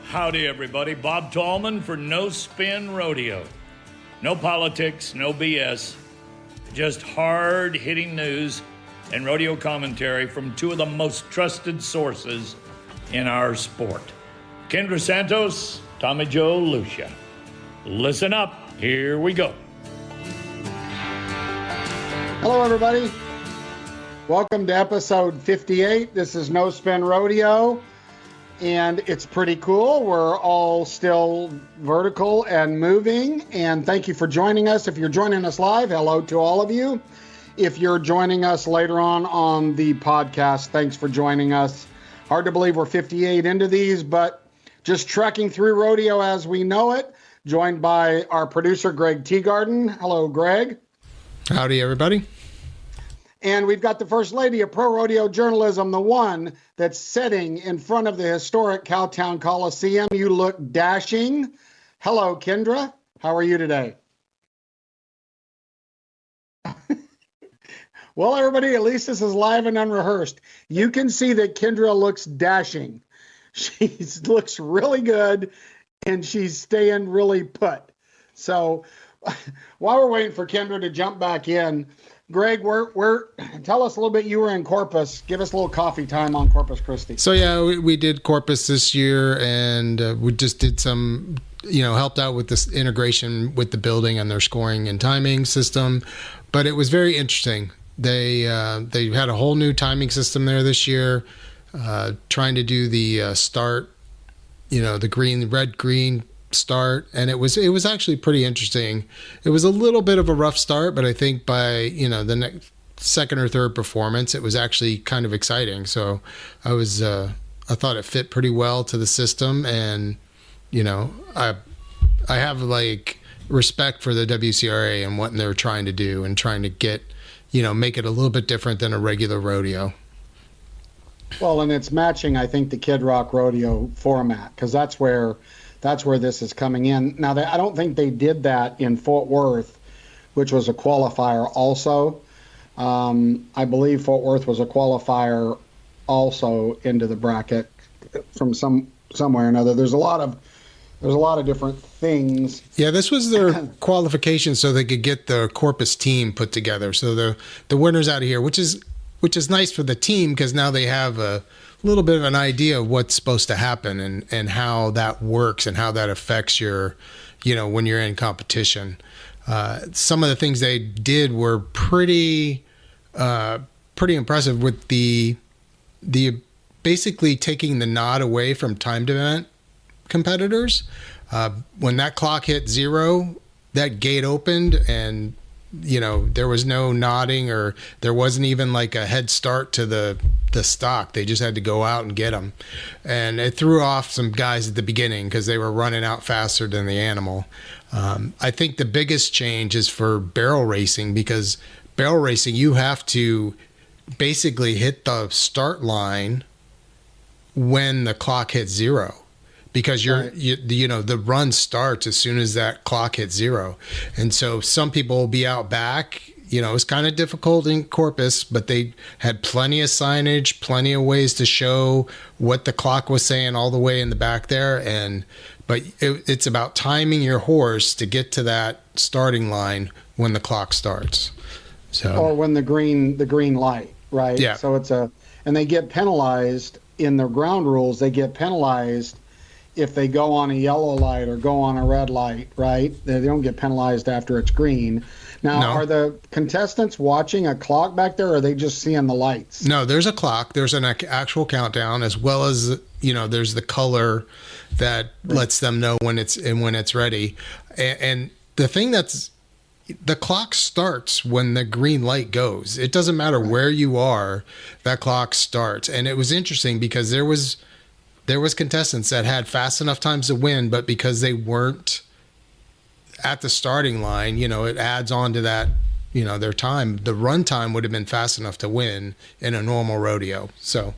Howdy, everybody. Bob Tallman for No Spin Rodeo. No politics, no BS, just hard-hitting news and rodeo commentary from two of the most trusted sources in our sport. Kendra Santos, Tommy Joe Lucia. Listen up. Here we go. Hello, everybody. Welcome to episode 58. This is No Spin Rodeo, and it's pretty cool. We're all still vertical and moving, and thank you for joining us. If you're joining us live, hello to all of you. If you're joining us later on the podcast, thanks for joining us. Hard to believe we're 58 into these, but just trekking through rodeo as we know it, joined by our producer, Greg Teagarden. Hello, Greg. Howdy, everybody. And we've got the First Lady of Pro Rodeo Journalism, the one that's sitting in front of the historic Cowtown Coliseum. You look dashing. Hello, Kendra. How are you today? Well, everybody, at least this is live and unrehearsed. You can see that Kendra looks dashing. She looks really good, and she's staying really put. So while we're waiting for Kendra to jump back in, Greg, tell us a little bit. You were in Corpus. Give us a little coffee time on Corpus Christi. So yeah, we did Corpus this year, and we just did some, helped out with this integration with the building and their scoring and timing system. But it was very interesting. They had a whole new timing system there this year, trying to do the start, the red green start, and it was actually pretty interesting. It was a little bit of a rough start, but I think by the next second or third performance, it was actually kind of exciting. So I thought it fit pretty well to the system, and I have respect for the WCRA and what they're trying to do and trying to get make it a little bit different than a regular rodeo. Well, and it's matching, I think, the Kid Rock Rodeo format, because that's where this is coming in. Now, I don't think they did that in Fort Worth, which was a qualifier also. I believe Fort Worth was a qualifier also into the bracket from somewhere or another. There's a lot of different things. Yeah, this was their qualification so they could get the Corpus team put together. So the winners out of here, which is nice for the team, because now they have a little bit of an idea of what's supposed to happen and how that works and how that affects your, when you're in competition. Some of the things they did were pretty impressive with the basically taking the nod away from timed event competitors. When that clock hit 0, that gate opened, and there was no nodding, or there wasn't even like a head start to the stock. They just had to go out and get them. And it threw off some guys at the beginning because they were running out faster than the animal. I think the biggest change is for barrel racing, because barrel racing, you have to basically hit the start line when the clock hits 0. Because the run starts as soon as that clock hits 0. And so some people will be out back. It's kind of difficult in Corpus, but they had plenty of signage, plenty of ways to show what the clock was saying all the way in the back there. But it's about timing your horse to get to that starting line when the clock starts. Or when the green light, right? Yeah. So and they get penalized in the ground rules. They get penalized if they go on a yellow light or go on a red light, right? They don't get penalized after it's green. Now, Are the contestants watching a clock back there, or are they just seeing the lights? No, there's a clock. There's an actual countdown, as well as, there's the color that lets them know when it's ready. And the thing the clock starts when the green light goes. It doesn't matter where you are, that clock starts. And it was interesting because there was contestants that had fast enough times to win, but because they weren't at the starting line, it adds on to that, their time. The run time would have been fast enough to win in a normal rodeo. So,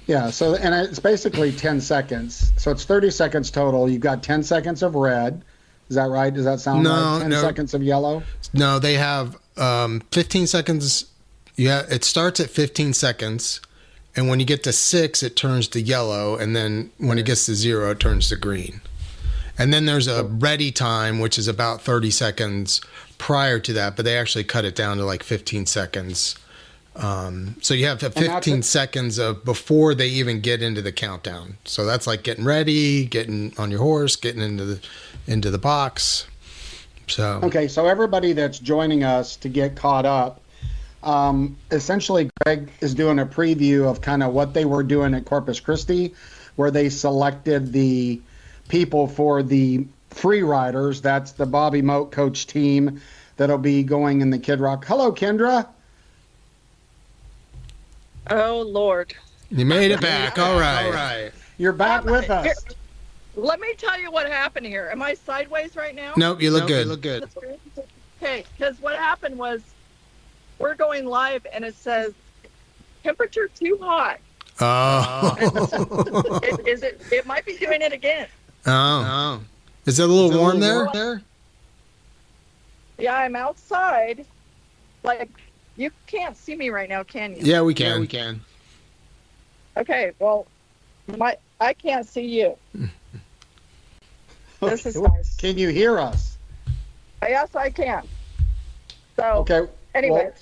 yeah. So, and it's basically 10 seconds. So it's 30 seconds total. You've got 10 seconds of red. Is that right? Does that sound right? 10 seconds of yellow? No, they have 15 seconds. Yeah, it starts at 15 seconds. And when you get to 6, it turns to yellow. And then when it gets to 0, it turns to green. And then there's a ready time, which is about 30 seconds prior to that, but they actually cut it down to like 15 seconds. So you have 15 seconds of before they even get into the countdown. So that's like getting ready, getting on your horse, getting into the box. So okay, so everybody that's joining us to get caught up, essentially Greg is doing a preview of kind of what they were doing at Corpus Christi, where they selected the people for the free riders. That's the Bobby Moat coach team that'll be going in the Kid Rock. Hello, Kendra. Oh, Lord. You made it back. All right. You're back with us. Here, let me tell you what happened here. Am I sideways right now? Nope, you look good. Okay, because what happened was we're going live and it says temperature too hot. Oh. It might be doing it again. Oh. Is it a little warm there? Yeah, I'm outside. Like, you can't see me right now, can you? Yeah, we can. Okay, well, I can't see you. This is nice. Can you hear us? Yes, I can. So, okay. Anyway. Well,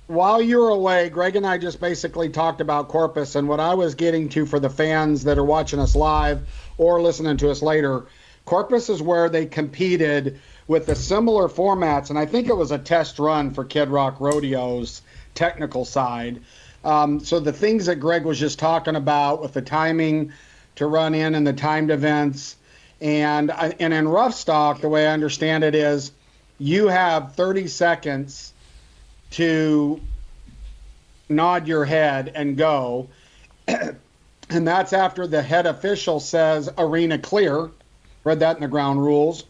while you were away, Greg and I just basically talked about Corpus, and what I was getting to for the fans that are watching us live or listening to us later, Corpus is where they competed with the similar formats, and I think it was a test run for Kid Rock Rodeo's technical side. So the things that Greg was just talking about with the timing to run in and the timed events, and in rough stock, the way I understand it is you have 30 seconds to nod your head and go, and that's after the head official says arena clear. Read that in the ground rules.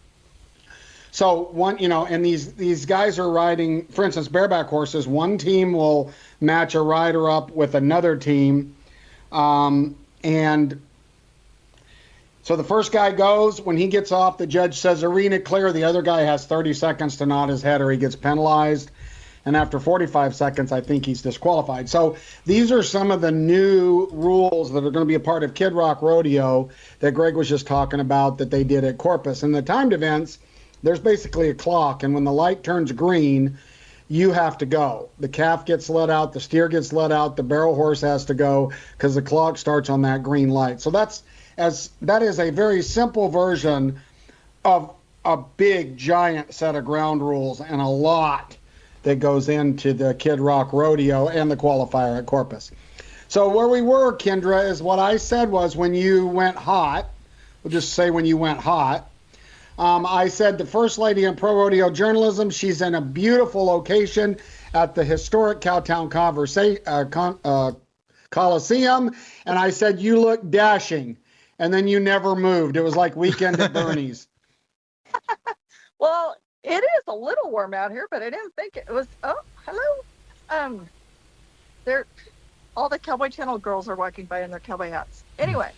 So and these guys are riding, for instance, bareback horses. One team will match a rider up with another team, and so the first guy goes. When he gets off, the judge says arena clear. The other guy has 30 seconds to nod his head or he gets penalized. And after 45 seconds, I think he's disqualified. So these are some of the new rules that are going to be a part of Kid Rock Rodeo that Greg was just talking about that they did at Corpus. In the timed events, there's basically a clock, and when the light turns green, you have to go. The calf gets let out, the steer gets let out, the barrel horse has to go because the clock starts on that green light. So that is a very simple version of a big, giant set of ground rules and a lot that goes into the Kid Rock Rodeo and the qualifier at Corpus. So where we were, Kendra, is what I said was when you went hot, we'll just say when you went hot, I said the First Lady in Pro Rodeo Journalism, she's in a beautiful location at the historic Cowtown Coliseum, and I said, you look dashing, and then you never moved. It was like Weekend at Bernie's. Well, it is a little warm out here, but I didn't think it was. Oh, hello. There, all the Cowboy Channel girls are walking by in their cowboy hats. Anyway,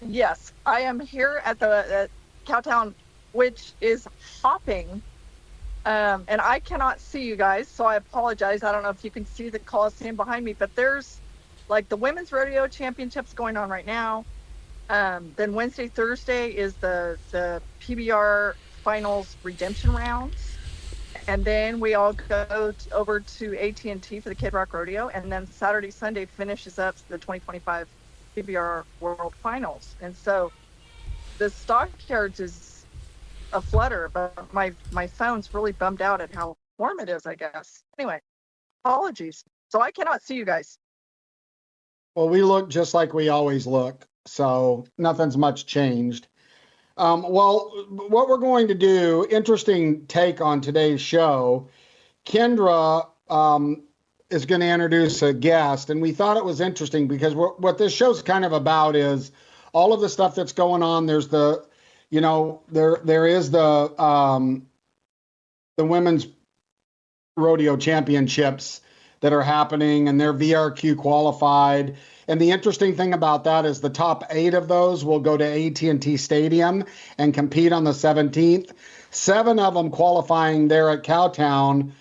yes, I am here at the Cowtown, which is hopping, and I cannot see you guys, so I apologize. I don't know if you can see the Coliseum behind me, but there's like the Women's Rodeo Championships going on right now. Then Wednesday, Thursday is the PBR Finals redemption rounds, and then we all go over to AT&T for the Kid Rock Rodeo, and then Saturday, Sunday finishes up the 2025 PBR World Finals. And so the stockyards is a flutter, but my phone's really bummed out at how warm it is, I guess. Anyway, apologies. So I cannot see you guys. Well, we look just like we always look, so nothing's much changed. Well, what we're going to do, interesting take on today's show, Kendra is going to introduce a guest, and we thought it was interesting because what this show's kind of about is all of the stuff that's going on. There's there is the Women's Rodeo Championships that are happening, and they're VRQ qualified. And the interesting thing about that is the top 8 of those will go to AT&T Stadium and compete on the 17th. 7 of them qualifying there at Cowtown.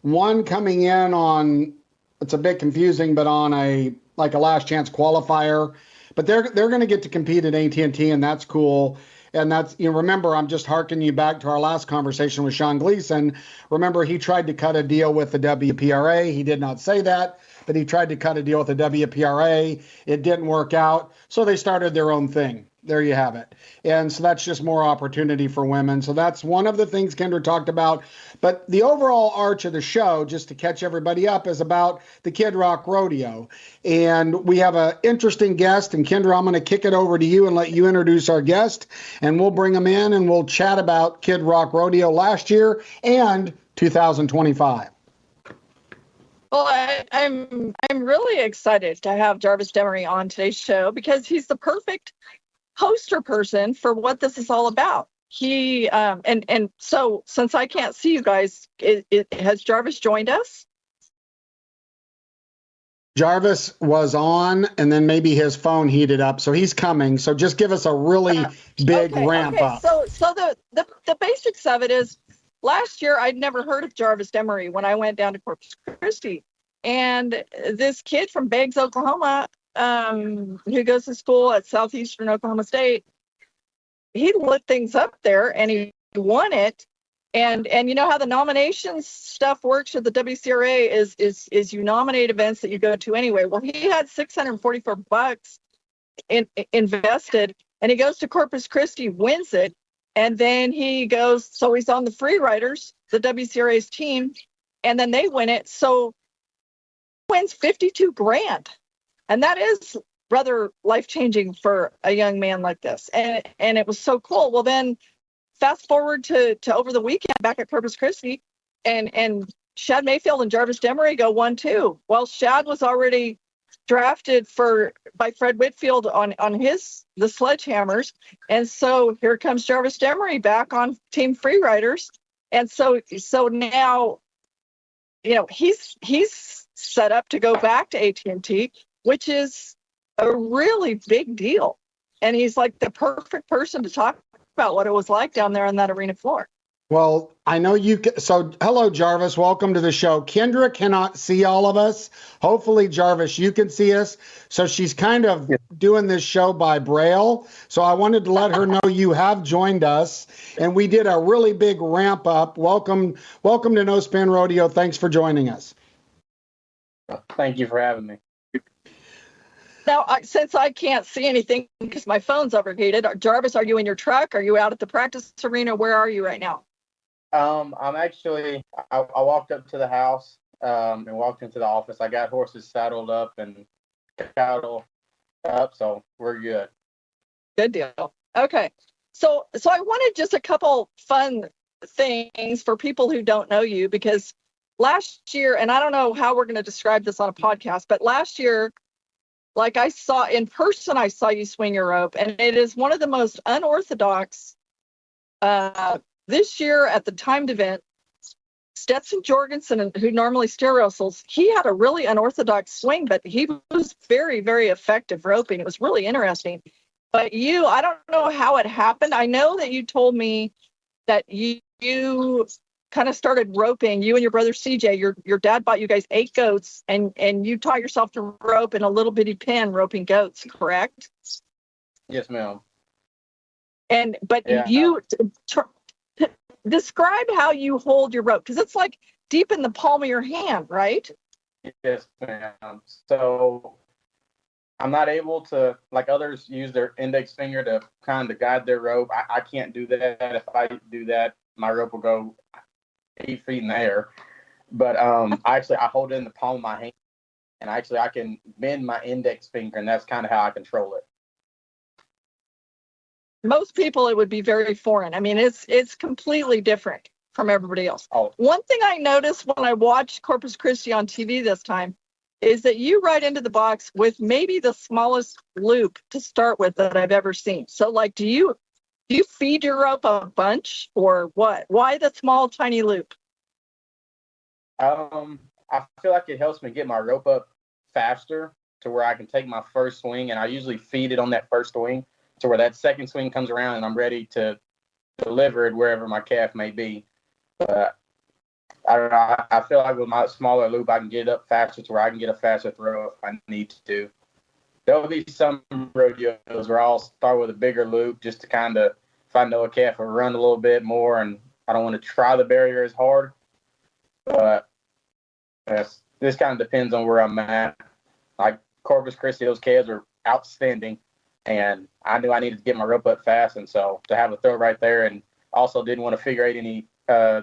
1 coming in on it's a bit confusing, but on a last chance qualifier. But they're going to get to compete at AT&T, and that's cool. And that's, remember, I'm just harking you back to our last conversation with Sean Gleason. Remember, he tried to cut a deal with the WPRA. He did not say that, but he tried to cut a deal with the WPRA. It didn't work out. So they started their own thing. There you have it. And so that's just more opportunity for women. So that's one of the things Kendra talked about. But the overall arch of the show, just to catch everybody up, is about the Kid Rock Rodeo. And we have an interesting guest. And Kendra, I'm going to kick it over to you and let you introduce our guest. And we'll bring him in and we'll chat about Kid Rock Rodeo last year and 2025. Well, I'm really excited to have Jarvis Demery on today's show because he's the perfect poster person for what this is all about. He and so since I can't see you guys, has Jarvis joined us? Jarvis was on, and then maybe his phone heated up, so he's coming. So just give us a really big ramp up. So the basics of it is, last year I'd never heard of Jarvis Demery when I went down to Corpus Christi, and this kid from Beggs, Oklahoma, who goes to school at Southeastern Oklahoma State, he lit things up there and he won it. And you know how the nominations stuff works at the WCRA is you nominate events that you go to anyway. Well, he had $644 invested, and he goes to Corpus Christi, wins it, and then he goes, so he's on the Free Riders, the WCRA's team, and then they win it. So he wins $52,000. And that is rather life-changing for a young man like this. And it was so cool. Well, then fast forward to over the weekend back at Corpus Christi, and Shad Mayfield and Jarvis Demery go 1-2. Well, Shad was already drafted by Fred Whitfield on the Sledgehammers. And so here comes Jarvis Demery back on Team Free Riders. And so now, he's set up to go back to AT&T, which is a really big deal. And he's like the perfect person to talk about what it was like down there on that arena floor. Well, I know you. So hello, Jarvis. Welcome to the show. Kendra cannot see all of us. Hopefully, Jarvis, you can see us. So she's kind of doing this show by Braille. So I wanted to let her know you have joined us. And we did a really big ramp up. Welcome to No Spin Rodeo. Thanks for joining us. Thank you for having me. Now, since I can't see anything because my phone's overheated, Jarvis, are you in your truck? Are you out at the practice arena? Where are you right now? I'm actually, I walked up to the house and walked into the office. I got horses saddled up and cattle up, so we're good. Good deal. Okay. So I wanted just a couple fun things for people who don't know you, because last year, and I don't know how we're going to describe this on a podcast, but last year, like I saw in person, I saw you swing your rope, and it is one of the most unorthodox. This year at the timed event, Stetson Jorgensen, who normally steer wrestles, he had a really unorthodox swing, but he was very, very effective roping. It was really interesting. But I don't know how it happened. I know that you told me that you kind of started roping, you and your brother CJ, your dad bought you guys 8 goats, and you taught yourself to rope in a little bitty pen roping goats, correct? Yes, ma'am. Describe how you hold your rope, because it's like deep in the palm of your hand, right? Yes, ma'am. So I'm not able to, like others, use their index finger to kind of guide their rope. I can't do that. If I do that, my rope will go 8 feet in the air. But I hold it in the palm of my hand, and I can bend my index finger, and that's kind of how I control it. Most people, it would be very foreign. I mean, it's completely different from everybody else. Oh. One thing I noticed when I watched Corpus Christi on TV this time is that you ride into the box with maybe the smallest loop to start with that I've ever seen. So, like, do you feed your rope a bunch, or what? Why the small, tiny loop? I feel like it helps me get my rope up faster to where I can take my first swing, and I usually feed it on that first swing to where that second swing comes around and I'm ready to deliver it wherever my calf may be. But I don't know. I feel like with my smaller loop, I can get it up faster to where I can get a faster throw if I need to. There'll be some rodeos where I'll start with a bigger loop just to kind of, if I know a calf will run a little bit more and I don't want to try the barrier as hard. But this kind of depends on where I'm at. Like Corpus Christi, those calves are outstanding, and I knew I needed to get my rope up fast, and so to have a throw right there, and also didn't want to figure eight any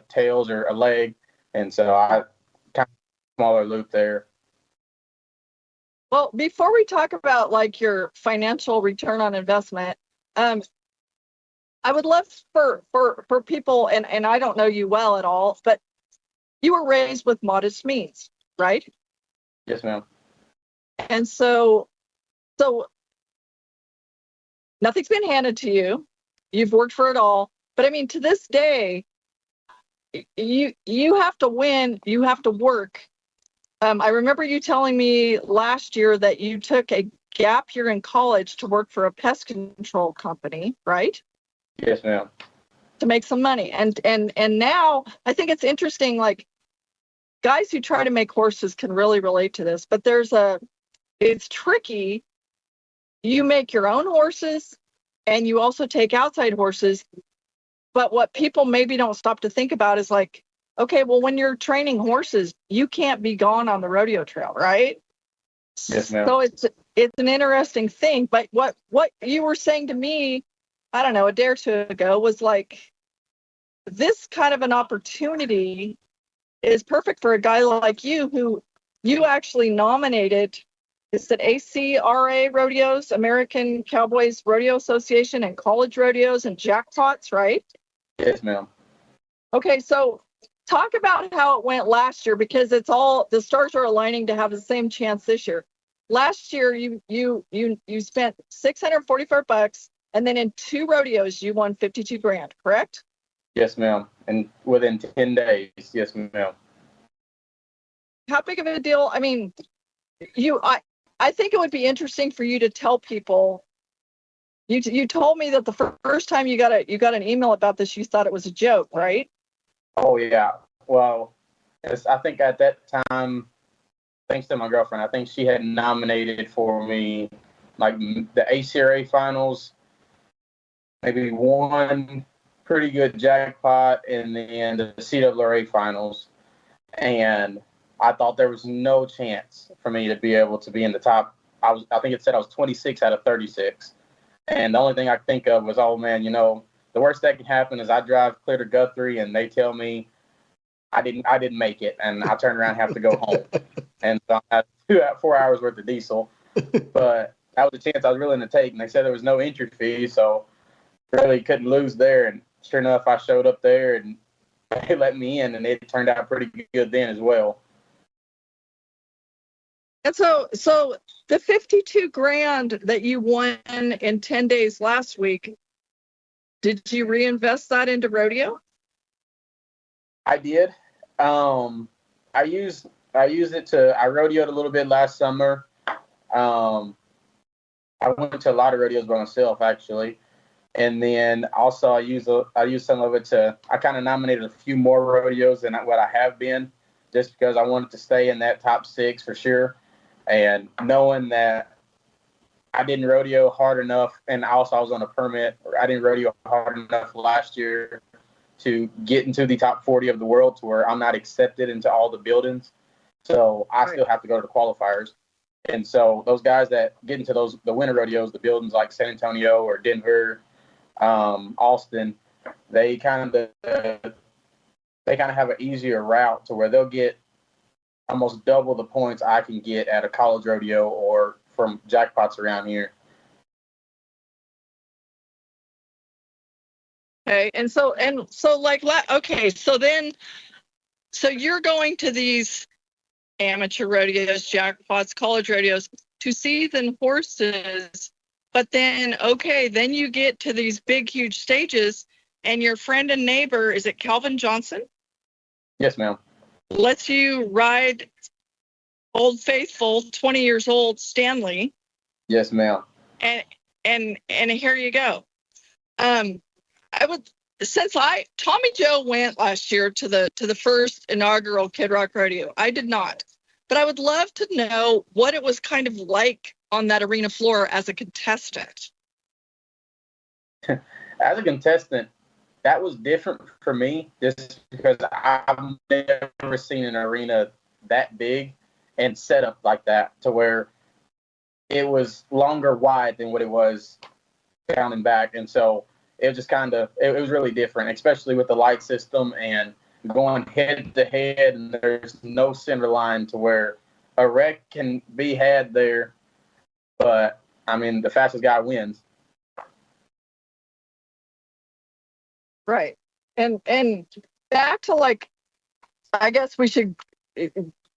tails or a leg, and so I kind of smaller loop there. Well, before we talk about like your financial return on investment, I would love for people, and I don't know you well at all, but you were raised with modest means, right? Yes, ma'am. And so nothing's been handed to you. You've worked for it all. But I mean, to this day, you have to win. You have to work. I remember you telling me last year that you took a gap year in college to work for a pest control company, right? Yes, ma'am. To make some money. And now I think it's interesting, like guys who try to make horses can really relate to this, but it's tricky. You make your own horses and you also take outside horses. But what people maybe don't stop to think about is like, okay, well, when you're training horses, you can't be gone on the rodeo trail, right? Yes, ma'am. So it's an interesting thing. But what you were saying to me, I don't know, a day or two ago was like, this kind of an opportunity is perfect for a guy like you who you actually nominated. It's at ACRA rodeos, American Cowboys Rodeo Association, and college rodeos and jackpots, right? Yes, ma'am. Okay, so talk about how it went last year, because it's all the stars are aligning to have the same chance this year. Last year you spent $644, and then in 2 rodeos you won $52,000, correct? Yes, ma'am. And within 10 days, yes, ma'am. How big of a deal? I mean, I think it would be interesting for you to tell people. You told me that the first time you got an email about this, you thought it was a joke, right? Oh yeah. Well, I think at that time, thanks to my girlfriend, I think she had nominated for me like the ACRA finals, maybe one pretty good jackpot, and then the CWRA finals, and I thought there was no chance for me to be able to be in the top. I think it said I was 26 out of 36. And the only thing I could think of was, oh man, the worst that can happen is I drive clear to Guthrie and they tell me I didn't make it, and I turn around and have to go home. And so I had 4 hours worth of diesel. But that was a chance I was willing to take, and they said there was no entry fee, so really couldn't lose there. And sure enough, I showed up there and they let me in, and it turned out pretty good then as well. And so the $52,000 that you won in 10 days last week, did you reinvest that into rodeo? I did. I used it to. I rodeoed a little bit last summer. I went to a lot of rodeos by myself actually, and then also I used some of it to. I kind of nominated a few more rodeos than what I have been, just because I wanted to stay in that top 6 for sure. And knowing that I didn't rodeo hard enough, and also I was on a permit, I didn't rodeo hard enough last year to get into the top 40 of the world, to where I'm not accepted into all the buildings. So I still have to go to the qualifiers. And so those guys that get into the winter rodeos, the buildings like San Antonio or Denver, Austin, they kind of have an easier route to where they'll get almost double the points I can get at a college rodeo or from jackpots around here. Okay, so you're going to these amateur rodeos, jackpots, college rodeos to season horses, but then you get to these big, huge stages, and your friend and neighbor, is it Calvin Johnson? Yes, ma'am. Lets you ride Old Faithful, 20 years old Stanley. Yes, ma'am. And here you go. since Tommy Joe went last year to the first inaugural Kid Rock Rodeo, I did not, but I would love to know what it was kind of like on that arena floor as a contestant. As a contestant, that was different for me just because I've never seen an arena that big and set up like that to where it was longer wide than what it was down and back. And so it was just it was really different, especially with the light system and going head to head. And there's no center line to where a wreck can be had there. But, I mean, the fastest guy wins. Right. And back to, like, I guess we should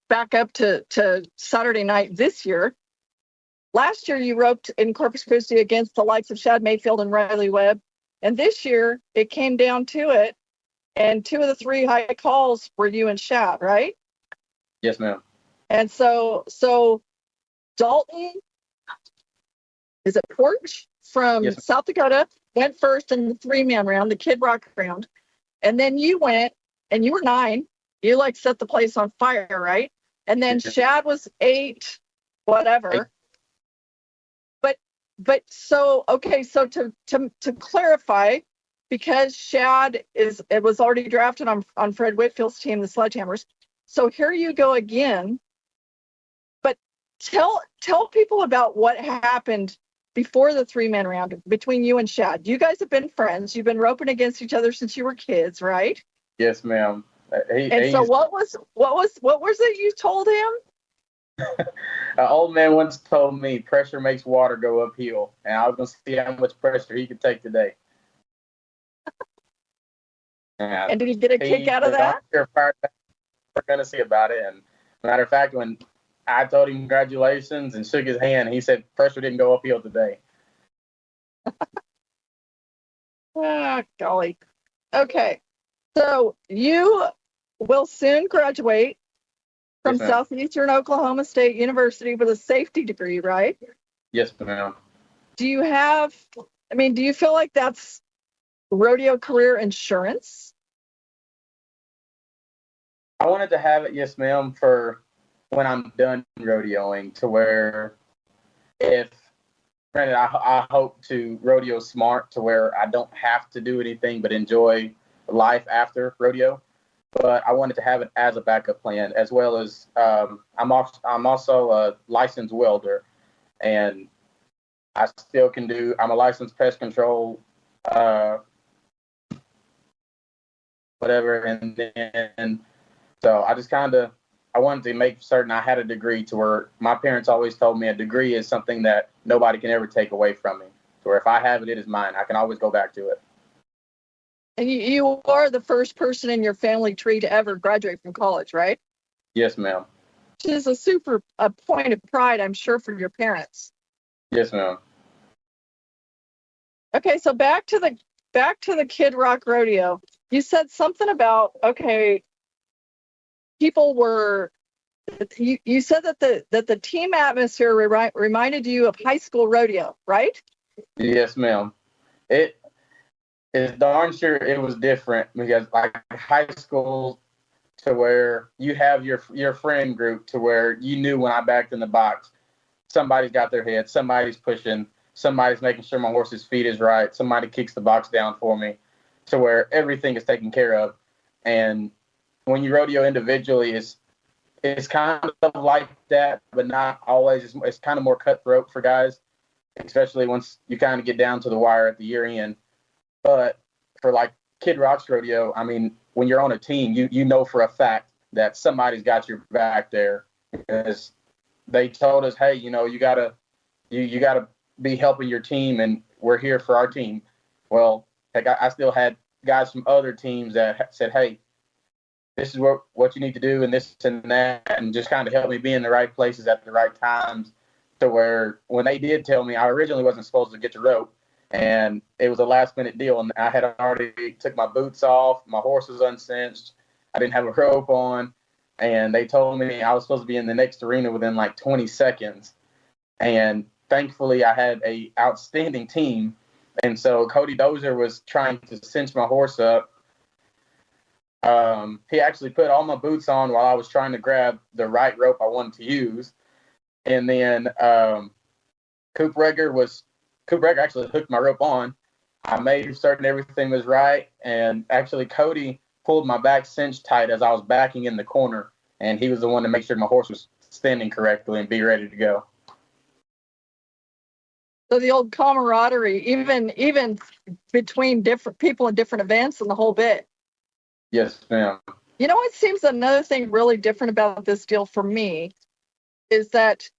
back up to Saturday night this year. Last year you roped in Corpus Christi against the likes of Shad Mayfield and Riley Webb. And this year it came down to it. And 2 of the 3 high calls were you and Shad, right? Yes, ma'am. And so Dalton, is it Porch from South Dakota, went first in the 3-man round, the Kid Rock round. And then you went, and you were 9. You, like, set the place on fire, right? And then Shad was 8, whatever. But so, okay, so to clarify, because Shad was already drafted on Fred Whitfield's team, the Sledgehammers. So here you go again. But tell people about what happened before the 3-man round between you and Shad. You guys have been friends. You've been roping against each other since you were kids, right? Yes, ma'am. So what was it you told him? An old man once told me pressure makes water go uphill, and I was going to see how much pressure he could take today. And did he get a kick out of that? We're going to see about it. And matter of fact, when I told him congratulations and shook his hand, he said pressure didn't go uphill today. Ah, golly. Okay. So you will soon graduate from Southeastern Oklahoma State University with a safety degree, right? Yes, ma'am. Do you feel like that's rodeo career insurance? I wanted to have it, yes, ma'am, for when I'm done rodeoing, to where granted, I hope to rodeo smart to where I don't have to do anything but enjoy life after rodeo. But I wanted to have it as a backup plan, as well as I'm also a licensed welder, and I still can do. I'm a licensed pest control, whatever, and then so I wanted to make certain I had a degree to where my parents always told me a degree is something that nobody can ever take away from me. To where if I have it, it is mine. I can always go back to it. And you are the first person in your family tree to ever graduate from college, right? Yes, ma'am. Which is a point of pride, I'm sure, for your parents. Yes, ma'am. Okay, so back to the Kid Rock Rodeo. You said something about, okay, people were. You said that the team atmosphere reminded you of high school rodeo, right? Yes, ma'am. It is darn sure it was different because like high school, to where you have your friend group, to where you knew when I backed in the box, somebody's got their head, somebody's pushing, somebody's making sure my horse's feet is right, somebody kicks the box down for me, to where everything is taken care of. And when you rodeo individually, it's kind of like that, but not always. It's kind of more cutthroat for guys, especially once you kind of get down to the wire at the year end. But for like Kid Rock's rodeo, I mean, when you're on a team, you know for a fact that somebody's got your back there, because they told us, hey, you gotta be helping your team, and we're here for our team. Well, heck, I still had guys from other teams that said, hey, this is what you need to do, and this and that, and just kind of help me be in the right places at the right times, to where when they did tell me, I originally wasn't supposed to get to rope, and it was a last-minute deal, and I had already took my boots off, my horse was uncinched, I didn't have a rope on, and they told me I was supposed to be in the next arena within like 20 seconds, and thankfully I had a outstanding team And so Cody Dozier was trying to cinch my horse up. He actually put all my boots on while I was trying to grab the right rope I wanted to use. And then Coop Regger actually hooked my rope on. I made certain everything was right. And actually Cody pulled my back cinch tight as I was backing in the corner. And he was the one to make sure my horse was standing correctly and be ready to go. So the old camaraderie, even between different people in different events and the whole bit. Yes, ma'am. You know, it seems another thing really different about this deal for me is that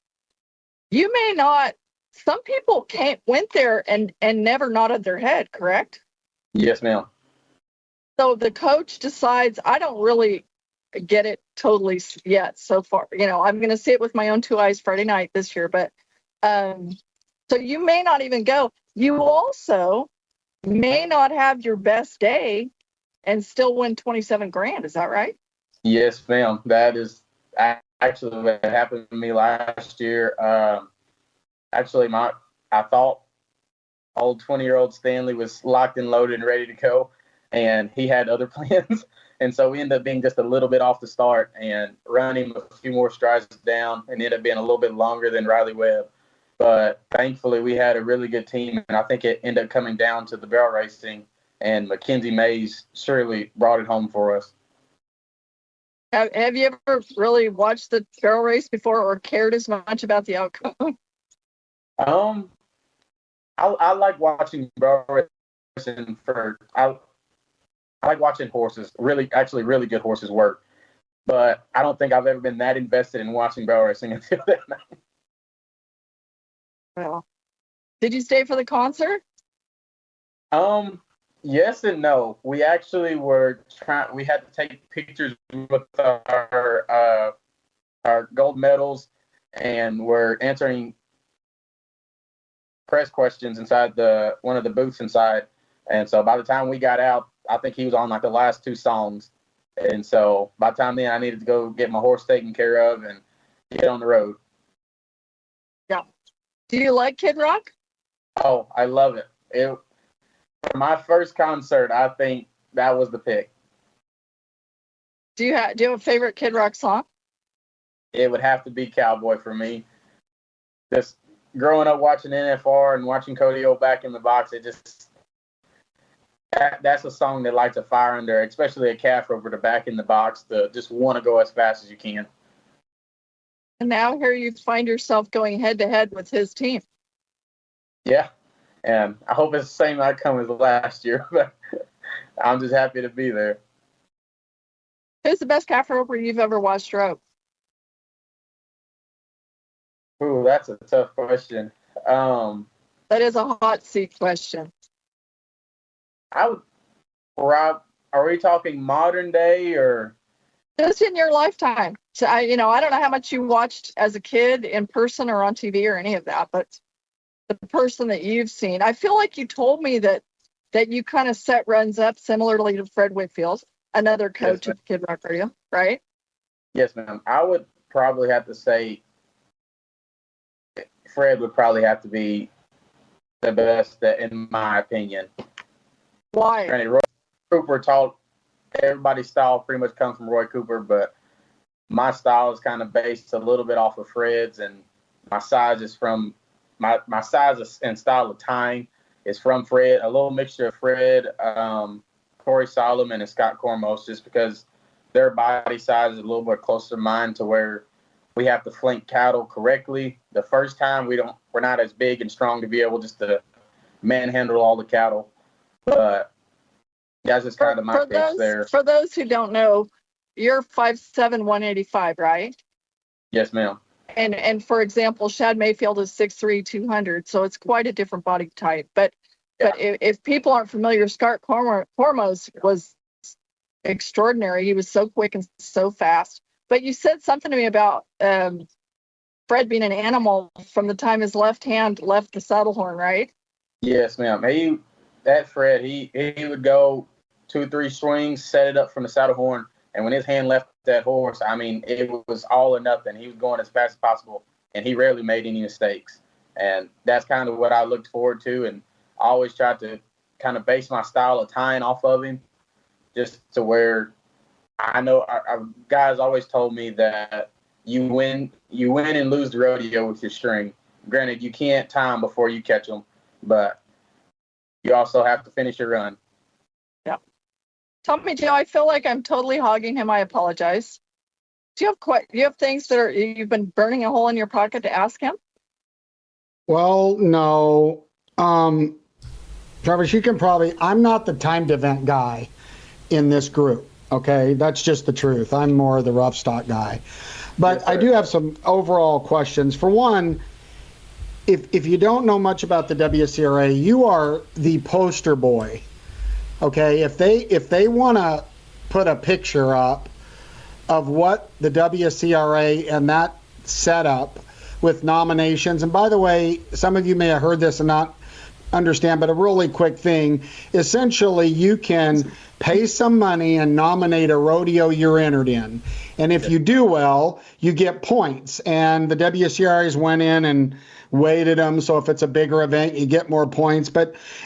you may not, some people went there and never nodded their head, correct? Yes, ma'am. So the coach decides, I don't really get it totally yet so far. You know, I'm going to see it with my own two eyes Friday night this year, but so you may not even go. You also may not have your best day and still win 27 grand. Is that right? Yes, ma'am. That is actually what happened to me last year. Actually, I thought old 20-year-old Stanley was locked and loaded and ready to go, and he had other plans. And so we ended up being just a little bit off the start and running a few more strides down and ended up being a little bit longer than Riley Webb. But thankfully, we had a really good team, and I think it ended up coming down to the barrel racing, and Mackenzie Mays surely brought it home for us. Have you ever really watched the barrel race before or cared as much about the outcome? I like watching barrel racing I like watching horses, really good horses work. But I don't think I've ever been that invested in watching barrel racing until that night. Well, did you stay for the concert? Yes and no. We actually we had to take pictures with our gold medals, and we're answering press questions inside one of the booths inside. And so by the time we got out, I think he was on like the last two songs. And so by the time then, I needed to go get my horse taken care of and get on the road. Yeah. Do you like Kid Rock? Oh, I love it. For my first concert, I think that was the pick. Do you have a favorite Kid Rock song? It would have to be Cowboy for me. Just growing up watching NFR and watching Cody O back in the box, that's a song that lights a fire under, especially a calf roper to back in the box to just want to go as fast as you can. And now here you find yourself going head to head with his team. Yeah, and I hope it's the same outcome as last year, but I'm just happy to be there. Who's the best calf roper you've ever watched rope? Ooh, that's a tough question. That is a hot seat question. Rob, are we talking modern day or just in your lifetime? So I don't know how much you watched as a kid in person or on TV or any of that, but the person that you've seen, I feel like you told me that you kind of set runs up similarly to Fred Whitfield, another coach at Kid Rock Rodeo, right? Yes, ma'am. I would probably have to say Fred would probably have to be the best, in my opinion. Why? Granted, Roy Cooper taught everybody's style pretty much comes from Roy Cooper, but my style is kind of based a little bit off of Fred's, and my size is from my size and style of tying is from Fred. A little mixture of Fred, Corey Solomon, and Scott Cormos, just because their body size is a little bit closer to mine, to where we have to flank cattle correctly. The first time we're not as big and strong to be able just to manhandle all the cattle. But that's just kind of my pitch there. For those who don't know, you're 5'7", 185, right? Yes, ma'am. And for example, Shad Mayfield is 6'3", 200, so it's quite a different body type. But if people aren't familiar, Scott Cormos was extraordinary. He was so quick and so fast. But you said something to me about Fred being an animal from the time his left hand left the saddle horn, right? Yes, ma'am. Fred, he would go 2-3 swings, set it up from the saddle horn, and when his hand left that horse, I mean, it was all or nothing. He was going as fast as possible, and he rarely made any mistakes. And that's kind of what I looked forward to. And I always tried to kind of base my style of tying off of him, just to where I know our guys always told me that you win and lose the rodeo with your string. Granted, you can't tie them before you catch them, but you also have to finish your run. Yeah. Tommy Joe, I feel like I'm totally hogging him. I apologize. Do you have things that you've been burning a hole in your pocket to ask him? Well, no. Travis, you can I'm not the timed event guy in this group. Okay. That's just the truth. I'm more the rough stock guy. But yes, I do have some overall questions. For one, if you don't know much about the WCRA, you are the poster boy. Okay. If they want to put a picture up of what the WCRA and that setup with nominations, and by the way, some of you may have heard this and not understand, but a really quick thing, essentially you can pay some money and nominate a rodeo you're entered in, and if you do well, you get points, and the WCRA's went in and weighted them, so if it's a bigger event you get more points,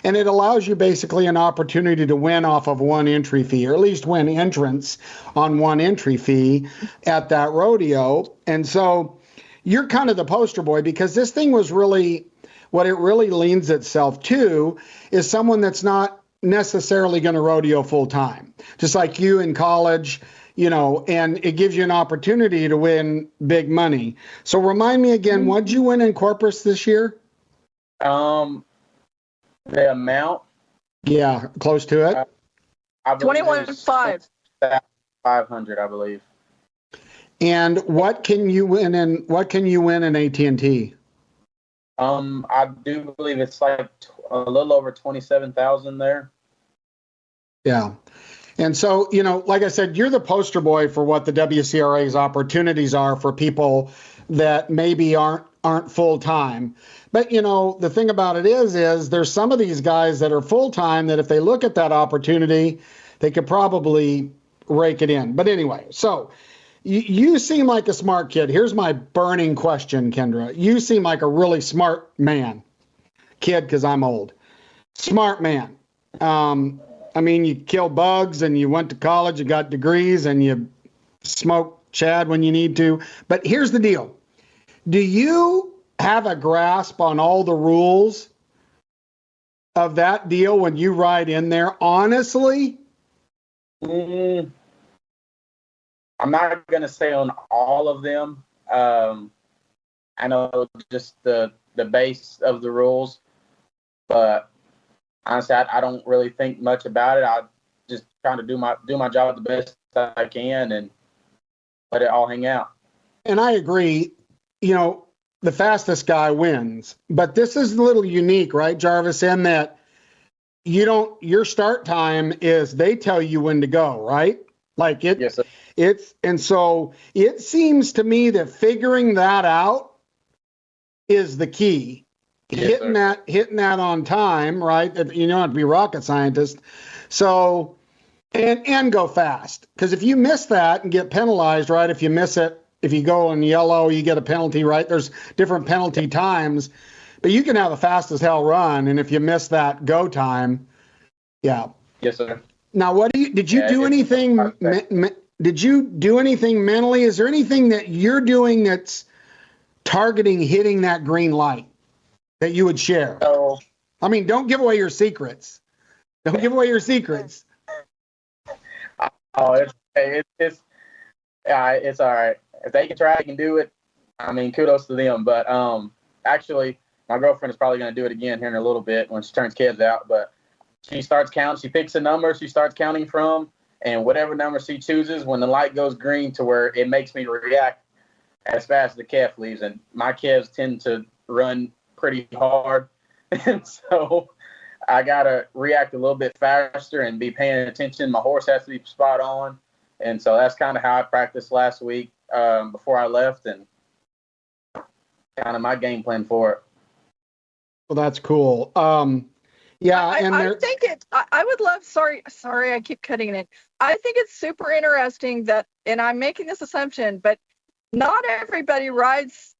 and it allows you basically an opportunity to win off of one entry fee, or at least win entrance on one entry fee at that rodeo. And so you're kind of the poster boy, because this thing was really, what it really leans itself to is someone that's not necessarily going to rodeo full time, just like you in college, and it gives you an opportunity to win big money. So remind me again, what did you win in Corpus this year? The amount? Yeah, close to it. 21.5. 500, I believe. And what can you win in AT&T? I do believe it's like a little over 27,000 there. Yeah. And so, like I said, you're the poster boy for what the WCRA's opportunities are for people that maybe aren't full time. But, the thing about it is there's some of these guys that are full time that if they look at that opportunity, they could probably rake it in. But anyway, so you seem like a smart kid. Here's my burning question, Kendra. You seem like a really smart man. Kid, because I'm old. Smart man. You kill bugs and you went to college, you got degrees, and you smoke Chad when you need to. But here's the deal. Do you have a grasp on all the rules of that deal when you ride in there? Honestly? I'm not going to say on all of them. I know just the base of the rules, but honestly, I don't really think much about it. I just trying to do my job the best I can and let it all hang out. And I agree. The fastest guy wins. But this is a little unique, right, Jarvis, in that your start time is they tell you when to go, right? Like it. Yes, sir. And so it seems to me that figuring that out is the key. Yes, hitting that on time, right? You don't have to be a rocket scientist. So, and go fast. Because if you miss that and get penalized, right? If you miss it, if you go in yellow, you get a penalty, right? There's different penalty times, but you can have a fast as hell run. And if you miss that go time, yeah. Yes, sir. Now, did you do anything? Did you do anything mentally? Is there anything that you're doing that's targeting hitting that green light that you would share? No. Don't give away your secrets. Don't give away your secrets. Oh, it's all right. If they can try, they can do it. Kudos to them. But actually, my girlfriend is probably going to do it again here in a little bit when she turns kids out. But she starts counting. She picks a number she starts counting from, and whatever number she chooses, when the light goes green to where it makes me react as fast as the calf leaves. And my calves tend to run pretty hard. And so I got to react a little bit faster and be paying attention. My horse has to be spot on. And so that's kind of how I practiced last week before I left, and kind of my game plan for it. Well, that's cool. Yeah. I think I would love, sorry, I keep cutting it. I think it's super interesting that, and I'm making this assumption, but not everybody rides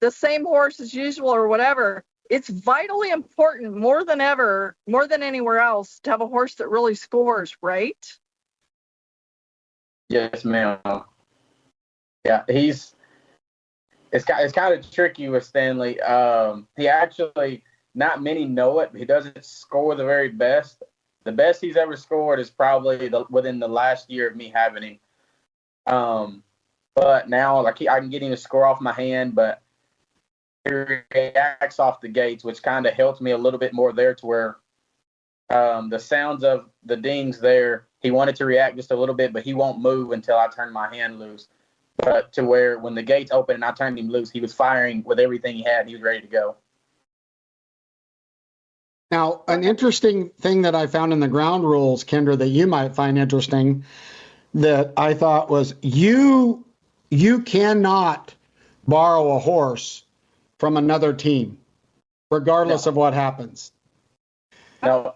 the same horse as usual or whatever. it's vitally important more than ever, more than anywhere else, to have a horse that really scores, right? Yes, ma'am. Yeah, it's kind of tricky with Stanley. He actually, not many know it, but he doesn't score the very best. The best he's ever scored is probably within the last year of me having him. But now, like, I can get him to score off my hand, but he reacts off the gates, which kind of helps me a little bit more there, to where the sounds of the dings there, he wanted to react just a little bit, but he won't move until I turn my hand loose. But to where when the gates open and I turned him loose, he was firing with everything he had. He was ready to go. Now, an interesting thing that I found in the ground rules, Kendra, that you might find interesting, that I thought was you cannot borrow a horse from another team, regardless of what happens. No.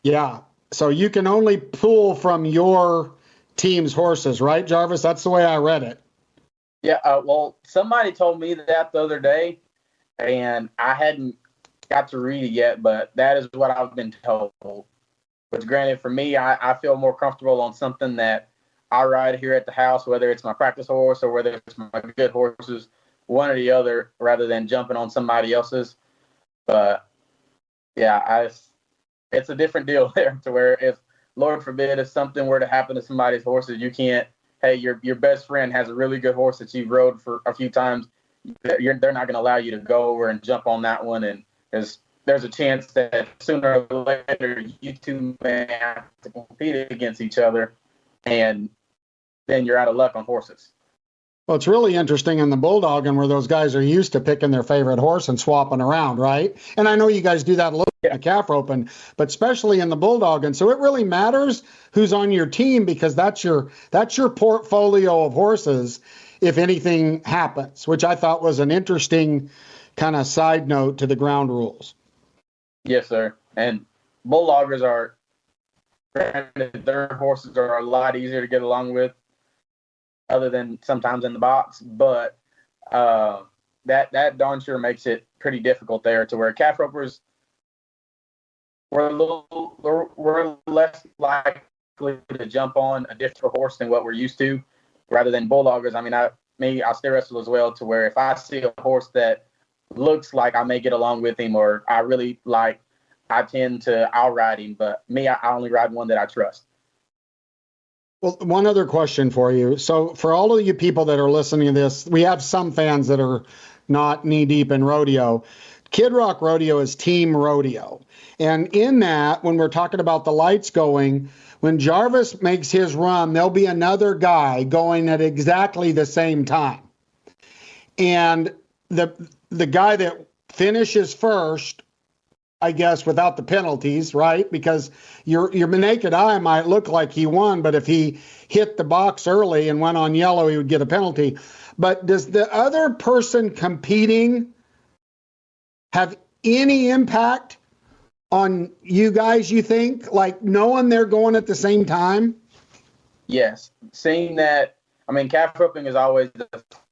Yeah. So you can only pull from your team's horses, right, Jarvis? That's the way I read it. Yeah. Well, somebody told me that the other day, and I hadn't got to read it yet, but that is what I've been told. Which, granted, for me, I feel more comfortable on something that I ride here at the house, whether it's my practice horse or whether it's my good horses, one or the other, rather than jumping on somebody else's. But yeah, it's a different deal there, to where if, Lord forbid, if something were to happen to somebody's horses, you can't, hey, your best friend has a really good horse that you've rode for a few times, they're not going to allow you to go over and jump on that one. And there's a chance that sooner or later you two may have to compete against each other, and then you're out of luck on horses. Well, it's really interesting in the bulldogging, where those guys are used to picking their favorite horse and swapping around, right? And I know you guys do that a little bit in the calf roping, but especially in the bulldogging. So it really matters who's on your team, because that's your portfolio of horses if anything happens, which I thought was an interesting kind of side note to the ground rules. Yes, sir. And bulldoggers their horses are a lot easier to get along with, other than sometimes in the box, but that darn sure makes it pretty difficult there, to where calf ropers we're less likely to jump on a different horse than what we're used to, rather than bulldoggers. I mean, I still wrestle as well, to where if I see a horse that looks like I may get along with him, or I really like, I'll ride him, but I only ride one that I trust. Well, one other question for you. So for all of you people that are listening to this, we have some fans that are not knee deep in rodeo. Kid Rock Rodeo is team rodeo. And in that, when we're talking about the lights going, when Jarvis makes his run, there'll be another guy going at exactly the same time. And the guy that finishes first, I guess, without the penalties, right? Because your naked eye might look like he won, but if he hit the box early and went on yellow, he would get a penalty. But does the other person competing have any impact on you guys, you think? Like, knowing they're going at the same time? Yes. Seeing that, I mean, calf roping is always the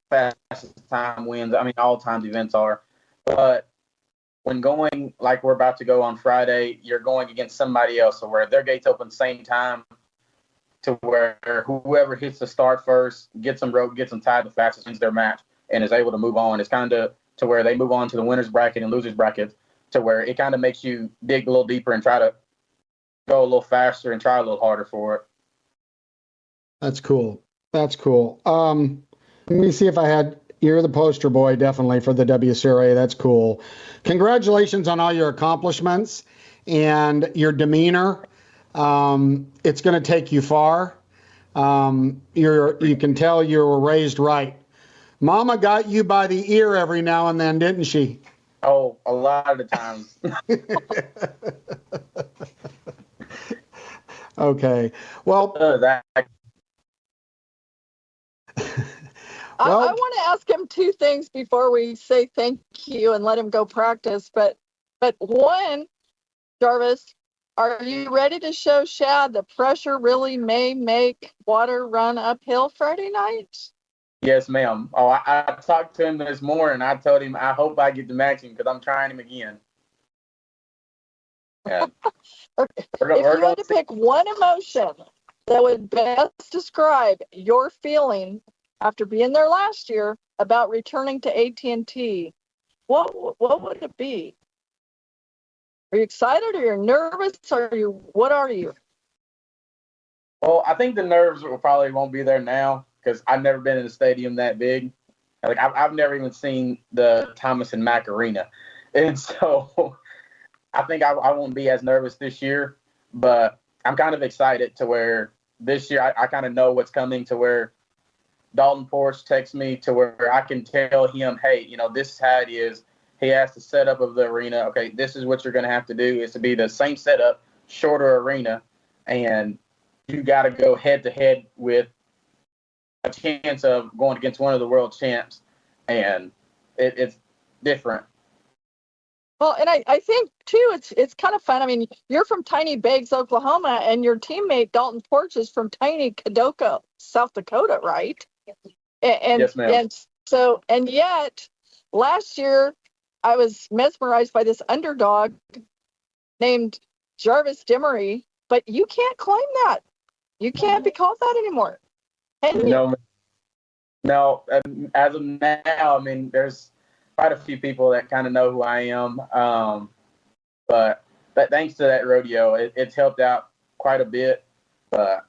fastest time wins. I mean, all times events are. But when going, like we're about to go on Friday, you're going against somebody else, so where their gates open same time, to where whoever hits the start first, gets them roped, gets them tied the fastest, wins their match, and is able to move on. It's kind of to where they move on to the winner's bracket and loser's bracket, to where it kind of makes you dig a little deeper and try to go a little faster and try a little harder for it. That's cool. That's cool. Let me see if you're the poster boy, definitely, for the WCRA. That's cool. Congratulations on all your accomplishments and your demeanor. It's going to take you far. You can tell you were raised right. Mama got you by the ear every now and then, didn't she? Oh, a lot of the times. Okay. Well, I want to ask him two things before we say thank you and let him go practice. But one, Jarvis, are you ready to show Shad the pressure really may make water run uphill Friday night? Yes, ma'am. Oh, I talked to him this morning. I told him I hope I get to match him because I'm trying him again. Yeah. Okay. If you had to pick one emotion that would best describe your feeling after being there last year about returning to AT&T, what would it be? Are you excited, or you're nervous, or what are you? Well, I think the nerves probably won't be there now because I've never been in a stadium that big. Like I've never even seen the Thomas and Mack Arena, and so I think I won't be as nervous this year. But I'm kind of excited to where this year I kind of know what's coming, to where Dalton Porch texts me to where I can tell him, hey, this is how it is. He has the setup of the arena. Okay, this is what you're going to have to do, is to be the same setup, shorter arena, and you got to go head to head with a chance of going against one of the world champs, and it's different. Well, and I think too, it's kind of fun. I mean, you're from Tiny Beggs, Oklahoma, and your teammate Dalton Porch is from Tiny Kadoka, South Dakota, right? And yes, ma'am. And yet last year I was mesmerized by this underdog named Jarvis Demery, but you can't claim that. You can't be called that anymore. No, as of now, I mean, there's quite a few people that kind of know who I am. But thanks to that rodeo, it's helped out quite a bit. But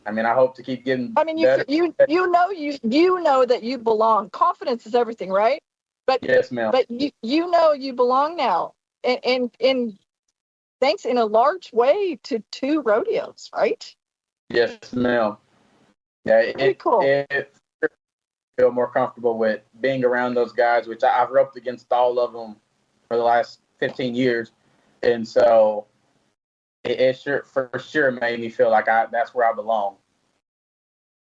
I mean, I hope to keep getting better. you know that you belong. Confidence is everything, right? But yes, ma'am. But you know you belong now, and thanks in a large way to 2 rodeos, right? Yes, ma'am. Yeah, Very cool. It feel more comfortable with being around those guys, which I've roped against all of them for the last 15 years, and so it for sure made me feel like that's where I belong.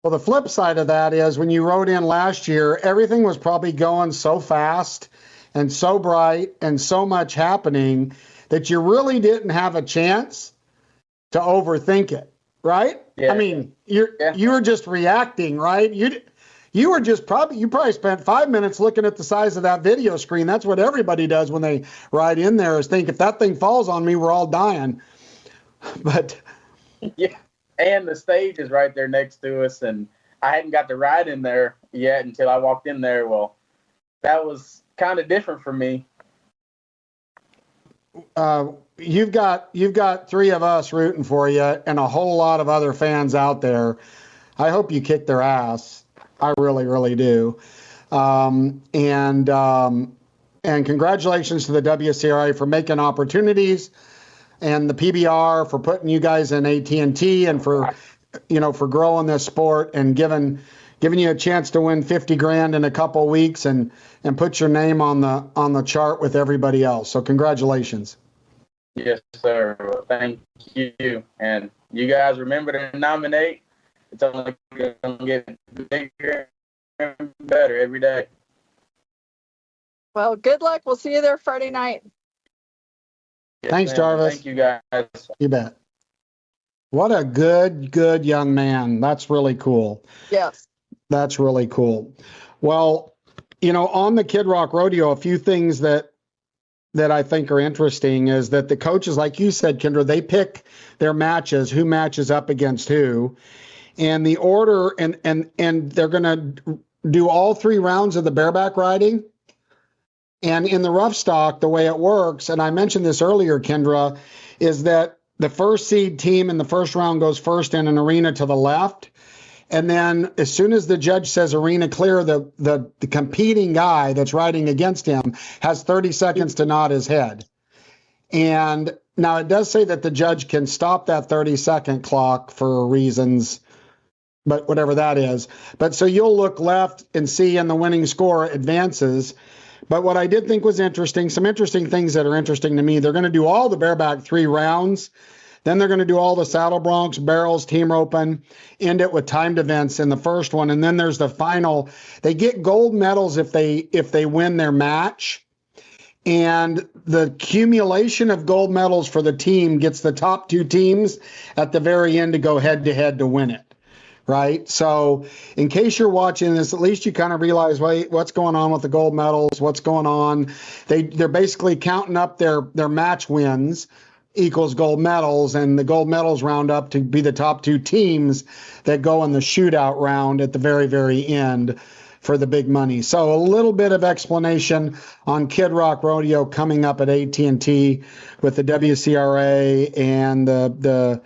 Well, the flip side of that is when you rode in last year, everything was probably going so fast and so bright and so much happening that you really didn't have a chance to overthink it, right? Yeah. I mean, you were just reacting, right? You probably spent 5 minutes looking at the size of that video screen. That's what everybody does when they ride in there, is think, if that thing falls on me, we're all dying. But yeah. And the stage is right there next to us, and I hadn't got to ride in there yet until I walked in there. Well, that was kind of different for me. You've got 3 of us rooting for you and a whole lot of other fans out there. I hope you kick their ass. I really, really do. And congratulations to the WCRA for making opportunities, and the PBR for putting you guys in AT&T, and for growing this sport and giving you a chance to win $50,000 in a couple of weeks and put your name on the chart with everybody else. So congratulations. Yes, sir. Well, thank you. And you guys remember to nominate. It's only going to get bigger and better every day. Well, good luck. We'll see you there Friday night. Yes, thanks, ma'am. Jarvis. Thank you, guys. You bet. What a good young man. That's really cool. Yes. That's really cool. Well, on the Kid Rock Rodeo, a few things that I think are interesting is that the coaches, like you said, Kendra, they pick their matches, who matches up against who, and the order, and they're going to do all 3 rounds of the bareback riding. And in the rough stock, the way it works, and I mentioned this earlier, Kendra, is that the first seed team in the first round goes first in an arena to the left. And then as soon as the judge says arena clear, the competing guy that's riding against him has 30 seconds to nod his head. And now it does say that the judge can stop that 30-second clock for reasons, but whatever that is. But so you'll look left and see, and the winning score advances. But what I did think was interesting, some interesting things that are interesting to me, they're going to do all the bareback 3 rounds. Then they're going to do all the saddle broncs, barrels, team roping, end it with timed events in the first one. And then there's the final. They get gold medals if they win their match. And the accumulation of gold medals for the team gets the top 2 teams at the very end to go head to head to win it. right? So in case you're watching this, at least you kind of realize, wait, what's going on with the gold medals? What's going on? They're basically counting up their match wins equals gold medals, and the gold medals round up to be the top two teams that go in the shootout round at the very, very end for the big money. So a little bit of explanation on Kid Rock Rodeo coming up at AT&T with the WCRA and the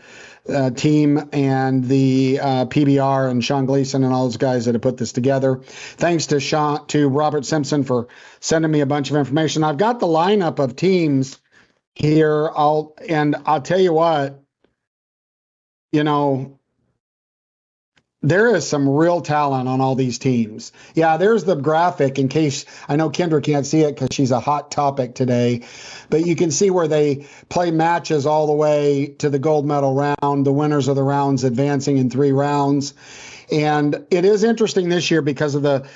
team and the PBR and Sean Gleason and all those guys that have put this together. Thanks to Robert Simpson for sending me a bunch of information. I've got the lineup of teams here. I'll tell you what, there is some real talent on all these teams. Yeah, there's the graphic in case, I know Kendra can't see it because she's a hot topic today, but you can see where they play matches all the way to the gold medal round, the winners of the rounds advancing in 3 rounds. And it is interesting this year because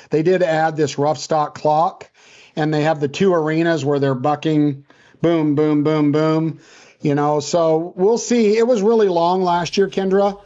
they did add this rough stock clock, and they have the 2 arenas where they're bucking, boom, boom, boom, boom, so we'll see. It was really long last year, Kendra.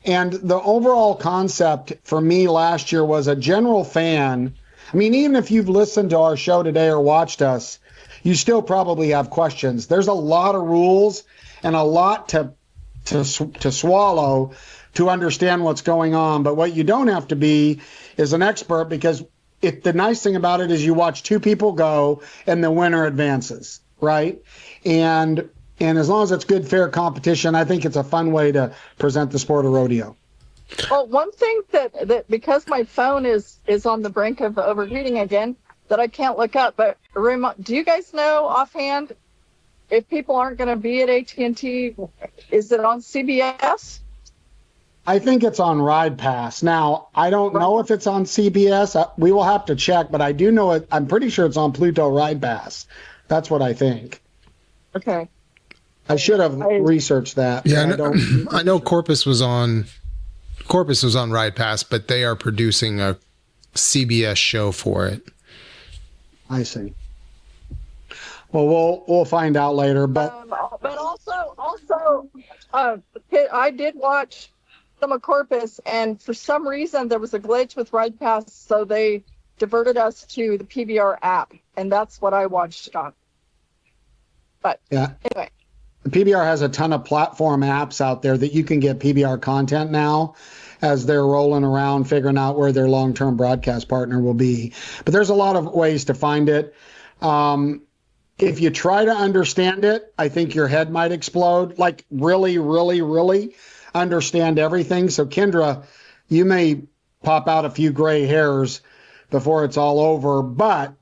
And the overall concept for me last year was a general fan. I mean, even if you've listened to our show today or watched us, you still probably have questions. There's a lot of rules and a lot to swallow to understand what's going on. But what you don't have to be is an expert, because the nice thing about it is you watch 2 people go and the winner advances, right? And as long as it's good, fair competition, I think it's a fun way to present the sport of rodeo. Well, one thing that because my phone is on the brink of overheating again, that I can't look up, but do you guys know offhand if people aren't going to be at AT&T, is it on CBS? I think it's on Ride Pass. Now, I don't know if it's on CBS. We will have to check, but I do know it. I'm pretty sure it's on Pluto Ride Pass. That's what I think. Okay. I should have researched that. Yeah, I know Corpus was on Ride Pass, but they are producing a CBS show for it. I see. Well, we'll find out later. But also, I did watch some of Corpus, and for some reason there was a glitch with Ride Pass, so they diverted us to the PBR app, and that's what I watched it on. But yeah, anyway. The PBR has a ton of platform apps out there that you can get PBR content now as they're rolling around figuring out where their long-term broadcast partner will be. But there's a lot of ways to find it. If you try to understand it, I think your head might explode. Like really, really, really understand everything. So Kendra, you may pop out a few gray hairs before it's all over. But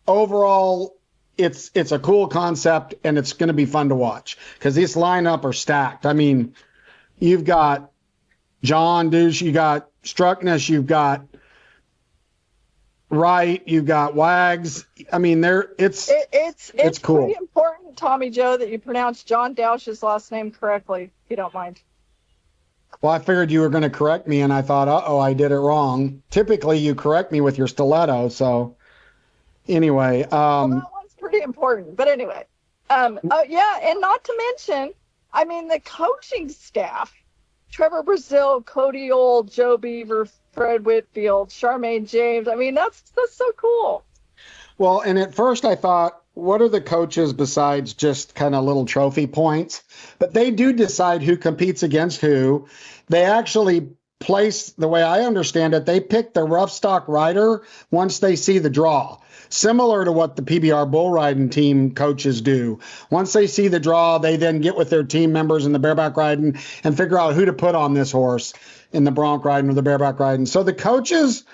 overall, it's a cool concept, and it's going to be fun to watch because this lineup are stacked. I mean, you've got John Douche, you got Struckness, you've got Wright, you've got Wags. I mean, it's cool. Pretty important, Tommy Joe, that you pronounce John Douche's last name correctly, if you don't mind. Well, I figured you were going to correct me, and I thought, I did it wrong. Typically, you correct me with your stiletto, so anyway. Pretty important, but anyway, and not to mention, I mean, the coaching staff: Trevor Brazil, Cody Old, Joe Beaver, Fred Whitfield, Charmaine James. I mean, that's so cool. Well, and at first I thought, what are the coaches besides just kind of little trophy points? But they do decide who competes against who. They actually place, the way I understand it, they pick the rough stock rider once they see the draw. Similar to what the PBR bull riding team coaches do. Once they see the draw, they then get with their team members in the bareback riding and figure out who to put on this horse in the bronc riding or the bareback riding. So the coaches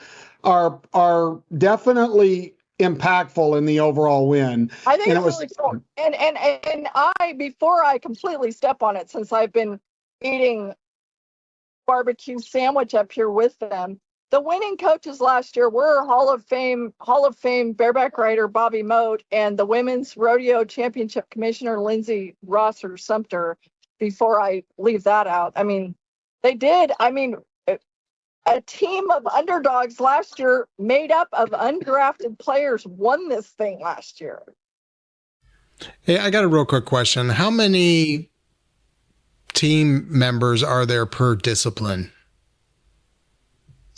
are definitely impactful in the overall win. I think it's really cool. And I, before I completely step on it, since I've been eating barbecue sandwich up here with them, the winning coaches last year were Hall of Fame bareback rider Bobby Moat and the Women's Rodeo Championship Commissioner Lindsay Rosser Sumter. Before I leave that out, I mean, they did. I mean, a team of underdogs last year, made up of undrafted players, won this thing last year. Hey, I got a real quick question. How many team members are there per discipline?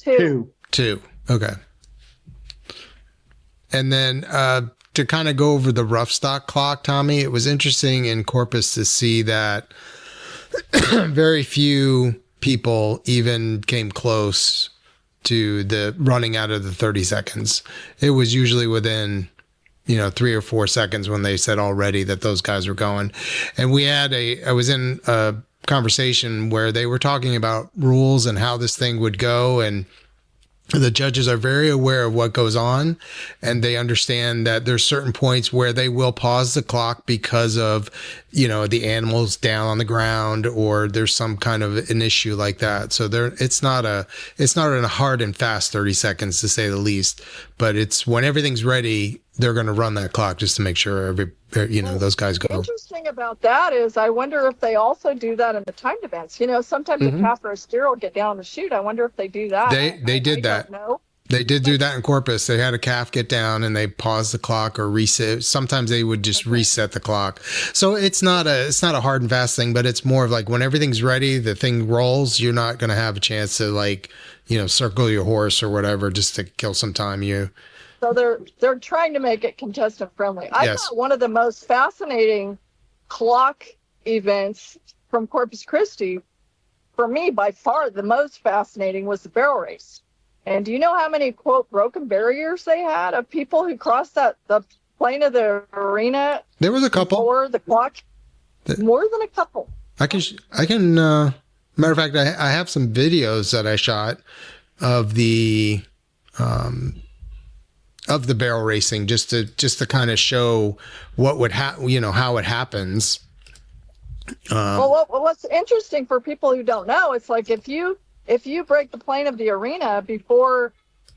2. 2. Okay. And then to kind of go over the rough stock clock, Tommy, it was interesting in Corpus to see that very few people even came close to the running out of the 30 seconds. It was usually within 3 or 4 seconds when they said already that those guys were going. And I was in a conversation where they were talking about rules and how this thing would go, and the judges are very aware of what goes on, and they understand that there's certain points where they will pause the clock because of, the animals down on the ground, or there's some kind of an issue like that. So it's not a hard and fast 30 seconds to say the least, but it's when everything's ready, they're going to run that clock just to make sure those guys go. Interesting about that is I wonder if they also do that in the timed events. Sometimes a calf or a steer will get down the chute. I wonder if they do that. They did that. No. They did do that in Corpus. They had a calf get down and they paused the clock or reset. Sometimes they would just reset the clock. So it's not a hard and fast thing, but it's more of like when everything's ready, the thing rolls, you're not going to have a chance to circle your horse or whatever just to kill some time. So they're trying to make it contestant friendly. I thought one of the most fascinating clock events from Corpus Christi, for me by far the most fascinating, was the barrel race. And do you know how many, quote, broken barriers they had of people who crossed the plane of the arena? There was a couple. Before the clock. More than a couple. I can matter of fact, I have some videos that I shot of the barrel racing just to kind of show what would how it happens. Well, what's interesting for people who don't know, it's like if you break the plane of the arena before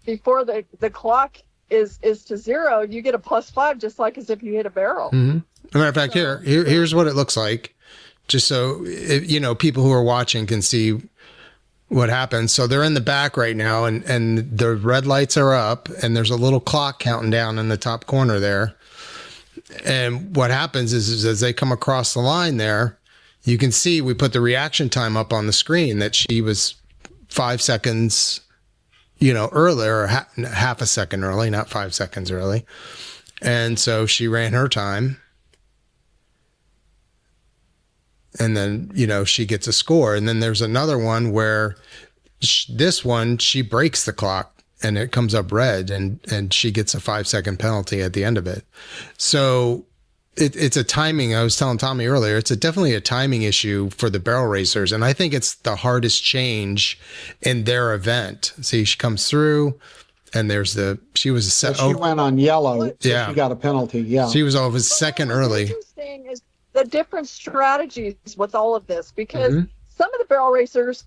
the clock is to 0, you get a +5 just like as if you hit a barrel. Mm-hmm. As a matter of fact, here's what it looks like, just so people who are watching can see what happens. So they're in the back right now, and the red lights are up, and there's a little clock counting down in the top corner there. And what happens is as they come across the line there, you can see we put the reaction time up on the screen that she was 5 seconds, earlier, or half a second early, not 5 seconds early. And so she ran her time. And then, she gets a score. And then there's another one where she breaks the clock and it comes up red, and she gets a 5-second penalty at the end of it. So it's a timing. I was telling Tommy earlier, it's definitely a timing issue for the barrel racers. And I think it's the hardest change in their event. See, she comes through and she was a set. She went on yellow. So yeah. She got a penalty. Yeah. She was over a second early. Interesting is the different strategies with all of this, because some of the barrel racers,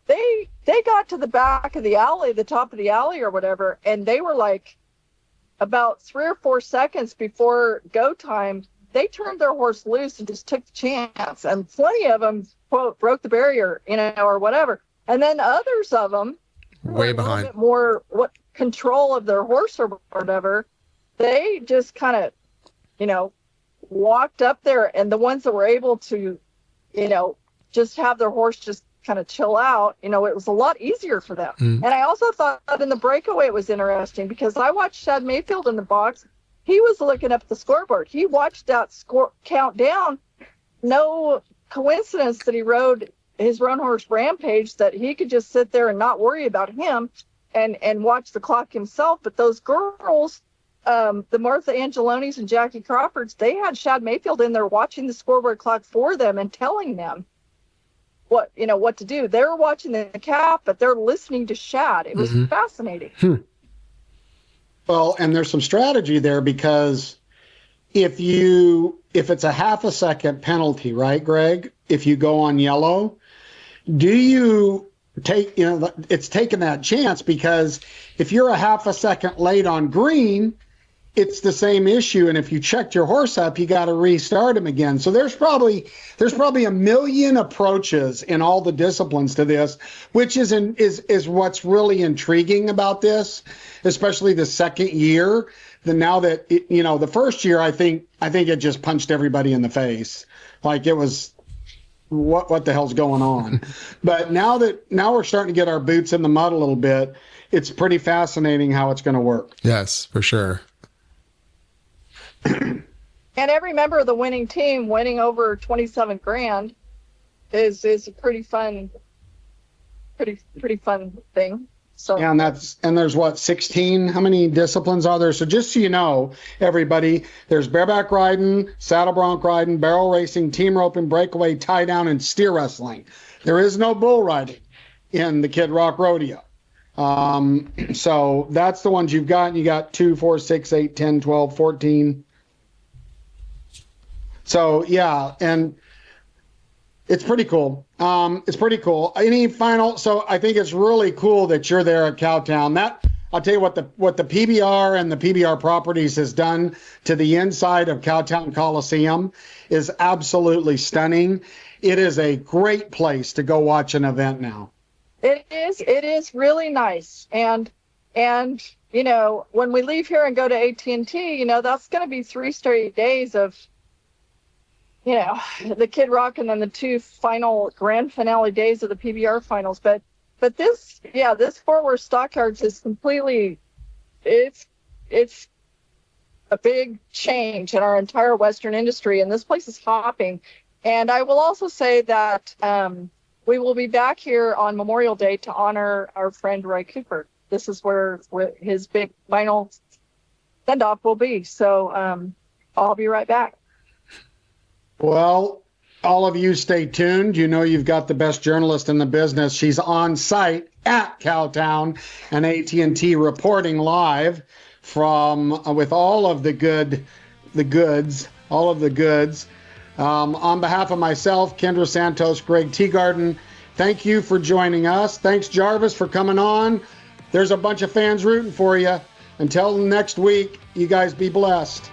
they got to the back of the alley, the top of the alley or whatever, and they were like about 3 or 4 seconds before go time, they turned their horse loose and just took the chance. And plenty of them, quote, broke the barrier, or whatever. And then others of them, way behind, a little bit more control of their horse or whatever, they just kind of, walked up there. And the ones that were able to, just have their horse just kind of chill out, it was a lot easier for them. And I also thought that in the breakaway it was interesting, because I watched Shad Mayfield in the box. He was looking up the scoreboard. He watched that score count down. No coincidence that he rode his roan horse Rampage, that he could just sit there and not worry about him and watch the clock himself. But those girls, the Martha Angelonis and Jackie Crawfords, they had Shad Mayfield in there watching the scoreboard clock for them and telling them what to do. They're watching the calf, but they're listening to Shad. It was fascinating. Well, and there's some strategy there, because if it's a half a second penalty, right, Greg? If you go on yellow, do you take, it's taking that chance, because if you're a half a second late on green, it's the same issue. And if you checked your horse up, you got to restart him again. So there's probably a million approaches in all the disciplines to this, which is what's really intriguing about this, especially the second year. Now that the first year, I think it just punched everybody in the face. Like it was what the hell's going on. But now we're starting to get our boots in the mud a little bit. It's pretty fascinating how it's going to work. Yes, for sure. And every member of the winning team winning over 27 grand is a pretty fun thing. So Yeah, and there's what, 16? How many disciplines are there? So just so you know, everybody, there's bareback riding, saddle bronc riding, barrel racing, team roping, breakaway, tie down, and steer wrestling. There is no bull riding in the Kid Rock Rodeo. So that's the ones you've got. You got 2, 4, 6, 8, 10, 12, 14. So yeah, and it's pretty cool. It's pretty cool. Any final? So I think it's really cool that you're there at Cowtown. That I'll tell you what the PBR and the PBR Properties has done to the inside of Cowtown Coliseum is absolutely stunning. It is a great place to go watch an event now. it is really nice. And you know, when we leave here and go to AT&T, you know, that's going to be 3 straight days of, you know, the Kid Rock and then the 2 final grand finale days of the PBR finals. But this Fort Worth Stockyards is completely, it's a big change in our entire Western industry, and this place is hopping. And I will also say that we will be back here on Memorial Day to honor our friend Roy Cooper. This is where his big final send-off will be. So I'll be right back. Well, all of you stay tuned. You know you've got the best journalist in the business. She's on site at Cowtown and AT&T reporting live from with all of the goods. On behalf of myself, Kendra Santos, Greg Teagarden, thank you for joining us. Thanks, Jarvis, for coming on. There's a bunch of fans rooting for you. Until next week, you guys be blessed.